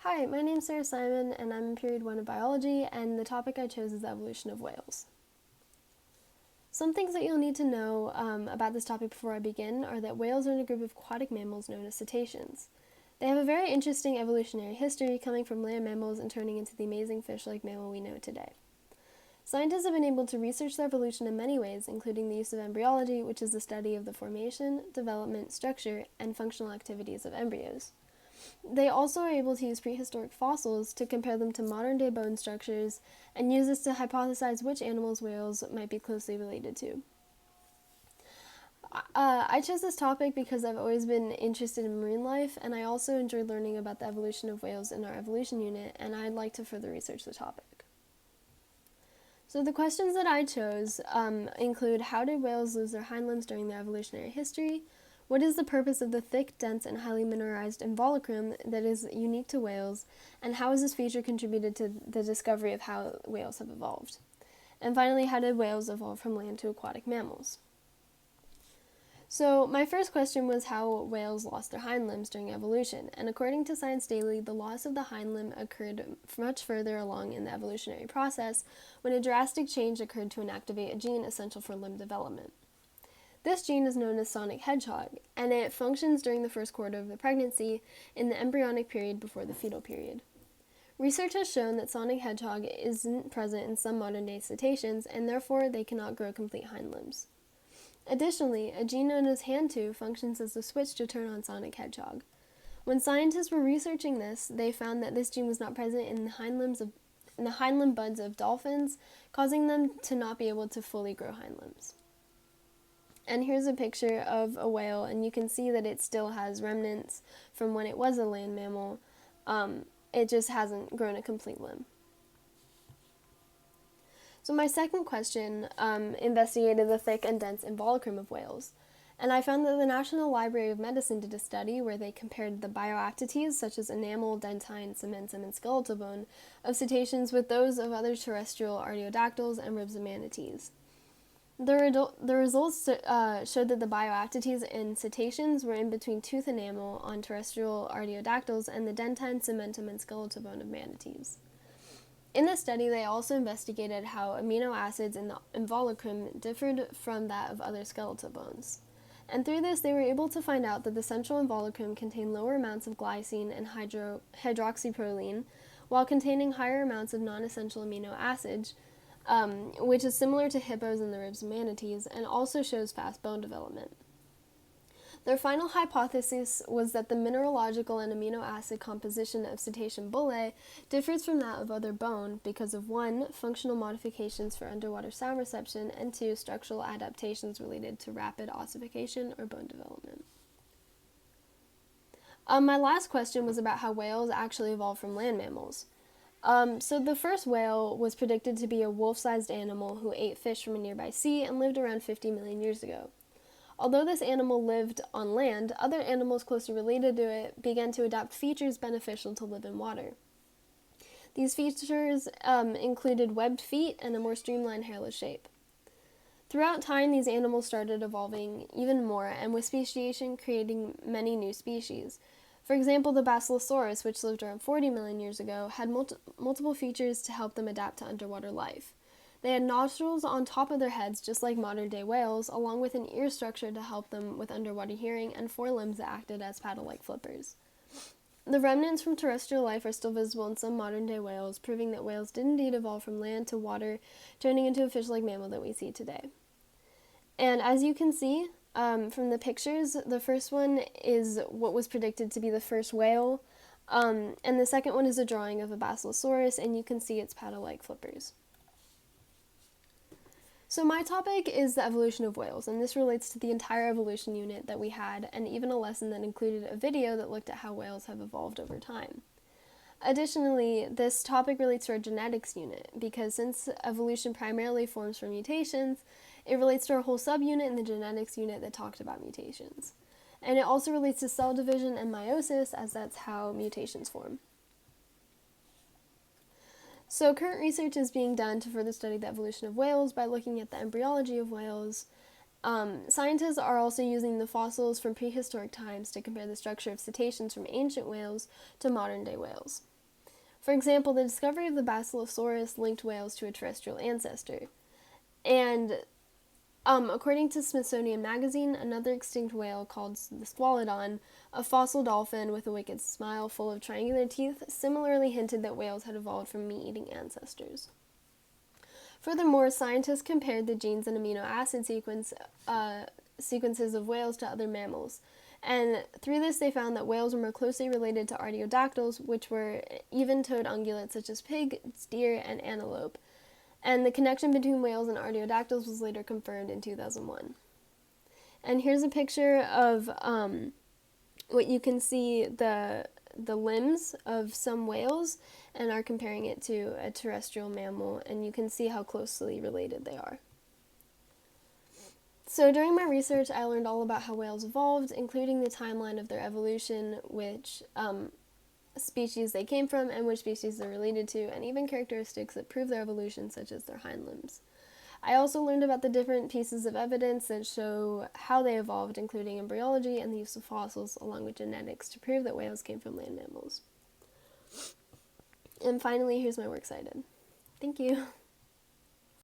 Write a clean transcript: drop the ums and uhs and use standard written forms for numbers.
Hi, my name's Sarah Simon, and I'm in Period 1 of Biology, and the topic I chose is the evolution of whales. Some things that you'll need to know about this topic before I begin are that whales are in a group of aquatic mammals known as cetaceans. They have a very interesting evolutionary history, coming from land mammals and turning into the amazing fish-like mammal we know today. Scientists have been able to research their evolution in many ways, including the use of embryology, which is the study of the formation, development, structure, and functional activities of embryos. They also are able to use prehistoric fossils to compare them to modern-day bone structures and use this to hypothesize which animals whales might be closely related to. I chose this topic because I've always been interested in marine life, and I also enjoyed learning about the evolution of whales in our evolution unit, and I'd like to further research the topic. So the questions that I chose include: how did whales lose their hind limbs during their evolutionary history? What is the purpose of the thick, dense, and highly mineralized involucrum that is unique to whales, and how has this feature contributed to the discovery of how whales have evolved? And finally, how did whales evolve from land to aquatic mammals? So my first question was how whales lost their hind limbs during evolution, and according to Science Daily, the loss of the hind limb occurred much further along in the evolutionary process when a drastic change occurred to inactivate a gene essential for limb development. This gene is known as sonic hedgehog, and it functions during the first quarter of the pregnancy in the embryonic period before the fetal period. Research has shown that sonic hedgehog isn't present in some modern-day cetaceans, and therefore they cannot grow complete hind limbs. Additionally, a gene known as HAN2 functions as the switch to turn on sonic hedgehog. When scientists were researching this, they found that this gene was not present in the hind limb buds of dolphins, causing them to not be able to fully grow hind limbs. And here's a picture of a whale, and you can see that it still has remnants from when it was a land mammal. It just hasn't grown a complete limb. So my second question investigated the thick and dense involucrum of whales. And I found that the National Library of Medicine did a study where they compared the bioactivities, such as enamel, dentine, cementum, and skeletal bone, of cetaceans with those of other terrestrial artiodactyls and ribs of manatees. The results showed that the bioactivities in cetaceans were in between tooth enamel on terrestrial artiodactyls and the dentine, cementum, and skeletal bone of manatees. In this study, they also investigated how amino acids in the involucrum differed from that of other skeletal bones. And through this, they were able to find out that the central involucrum contained lower amounts of glycine and hydroxyproline, while containing higher amounts of non-essential amino acids, which is similar to hippos and the ribs of manatees, and also shows fast bone development. Their final hypothesis was that the mineralogical and amino acid composition of cetacean bullae differs from that of other bone because of 1. Functional modifications for underwater sound reception, and 2. Structural adaptations related to rapid ossification or bone development. My last question was about how whales actually evolved from land mammals. So the first whale was predicted to be a wolf-sized animal who ate fish from a nearby sea and lived around 50 million years ago. Although this animal lived on land, other animals closely related to it began to adopt features beneficial to live in water. These features included webbed feet and a more streamlined hairless shape. Throughout time, these animals started evolving even more, and with speciation creating many new species. For example, the Basilosaurus, which lived around 40 million years ago, had multiple features to help them adapt to underwater life. They had nostrils on top of their heads, just like modern-day whales, along with an ear structure to help them with underwater hearing, and 4 limbs that acted as paddle-like flippers. The remnants from terrestrial life are still visible in some modern-day whales, proving that whales did indeed evolve from land to water, turning into a fish-like mammal that we see today. And as you can see from the pictures, the first one is what was predicted to be the first whale, and the second one is a drawing of a Basilosaurus, and you can see its paddle-like flippers. So my topic is the evolution of whales, and this relates to the entire evolution unit that we had, and even a lesson that included a video that looked at how whales have evolved over time. Additionally, this topic relates to our genetics unit, because since evolution primarily forms from mutations, it relates to our whole subunit in the genetics unit that talked about mutations. And it also relates to cell division and meiosis, as that's how mutations form. So current research is being done to further study the evolution of whales by looking at the embryology of whales. Scientists are also using the fossils from prehistoric times to compare the structure of cetaceans from ancient whales to modern-day whales. For example, the discovery of the Basilosaurus linked whales to a terrestrial ancestor. And according to Smithsonian Magazine, another extinct whale called the Squalodon, a fossil dolphin with a wicked smile full of triangular teeth, similarly hinted that whales had evolved from meat-eating ancestors. Furthermore, scientists compared the genes and amino acid sequences of whales to other mammals. And through this, they found that whales were more closely related to artiodactyls, which were even-toed ungulates such as pig, deer, and antelope. And the connection between whales and artiodactyls was later confirmed in 2001. And here's a picture of what you can see the limbs of some whales, and are comparing it to a terrestrial mammal, and you can see how closely related they are. So during my research, I learned all about how whales evolved, including the timeline of their evolution, which species they came from, and which species they're related to, and even characteristics that prove their evolution, such as their hind limbs. I also learned about the different pieces of evidence that show how they evolved, including embryology and the use of fossils, along with genetics, to prove that whales came from land mammals. And finally, here's my works cited. Thank you.